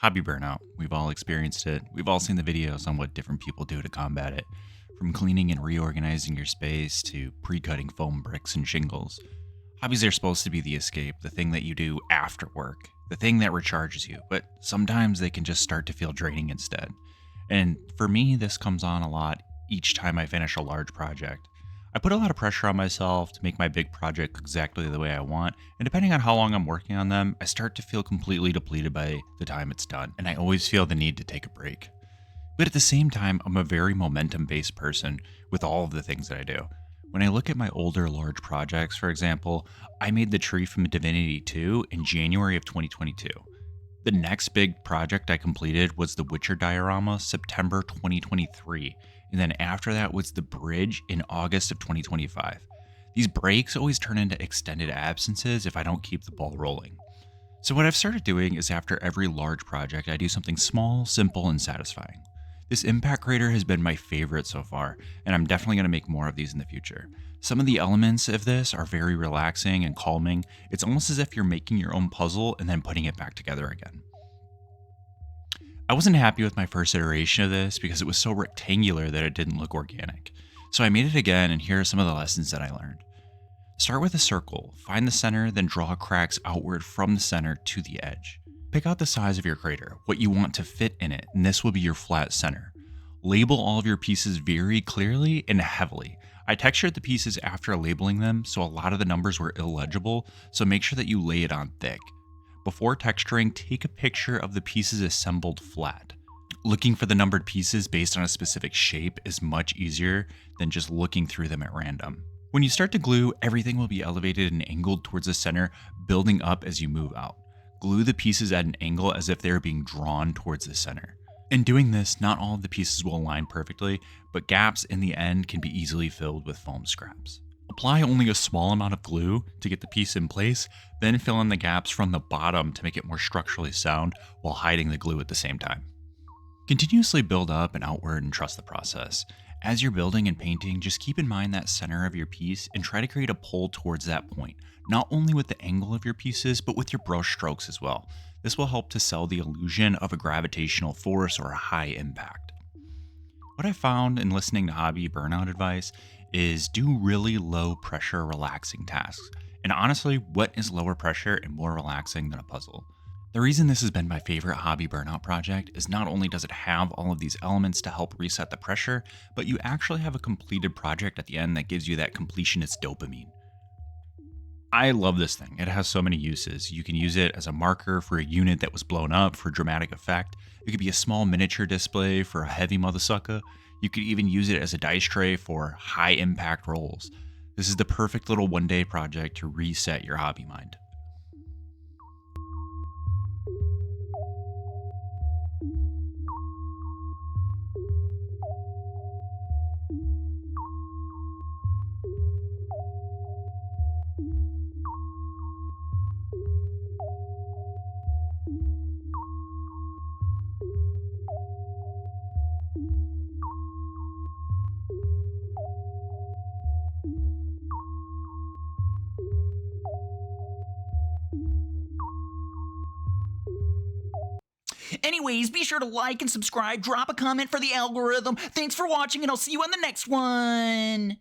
Hobby burnout. We've all experienced it. We've all seen the videos on what different people do to combat it. From cleaning and reorganizing your space to pre-cutting foam bricks and shingles. Hobbies are supposed to be the escape, the thing that you do after work, the thing that recharges you, but sometimes they can just start to feel draining instead. And for me, this comes on a lot each time I finish a large project. I put a lot of pressure on myself to make my big project exactly the way I want, and depending on how long I'm working on them, I start to feel completely depleted by the time it's done, and I always feel the need to take a break. But at the same time, I'm a very momentum-based person with all of the things that I do. When I look at my older large projects, for example, I made the tree from Divinity 2 in January of 2022. The next big project I completed was the Witcher diorama September 2023, and then after that was the bridge in August of 2025. These breaks always turn into extended absences if I don't keep the ball rolling. So what I've started doing is after every large project, I do something small, simple, and satisfying. This impact creator has been my favorite so far, and I'm definitely going to make more of these in the future. Some of the elements of this are very relaxing and calming. It's almost as if you're making your own puzzle and then putting it back together again. I wasn't happy with my first iteration of this because it was so rectangular that it didn't look organic. So I made it again, and here are some of the lessons that I learned. Start with a circle, find the center, then draw cracks outward from the center to the edge. Pick out the size of your crater, what you want to fit in it, and this will be your flat center. Label all of your pieces very clearly and heavily. I textured the pieces after labeling them, so a lot of the numbers were illegible, so make sure that you lay it on thick. Before texturing, take a picture of the pieces assembled flat. Looking for the numbered pieces based on a specific shape is much easier than just looking through them at random. When you start to glue, everything will be elevated and angled towards the center, building up as you move out. Glue the pieces at an angle as if they are being drawn towards the center. In doing this, not all of the pieces will align perfectly, but gaps in the end can be easily filled with foam scraps. Apply only a small amount of glue to get the piece in place, then fill in the gaps from the bottom to make it more structurally sound while hiding the glue at the same time. Continuously build up and outward and trust the process. As you're building and painting, just keep in mind that center of your piece and try to create a pull towards that point, not only with the angle of your pieces, but with your brush strokes as well. This will help to sell the illusion of a gravitational force or a high impact. What I found in listening to hobby burnout advice is do really low pressure relaxing tasks. And honestly, what is lower pressure and more relaxing than a puzzle? The reason this has been my favorite hobby burnout project is not only does it have all of these elements to help reset the pressure, but you actually have a completed project at the end that gives you that completionist dopamine. I love this thing. It has so many uses. You can use it as a marker for a unit that was blown up for dramatic effect. It could be a small miniature display for a heavy motherfucker. You could even use it as a dice tray for high impact rolls. This is the perfect little one-day project to reset your hobby mind. Anyways, be sure to like and subscribe, drop a comment for the algorithm. Thanks for watching, and I'll see you on the next one.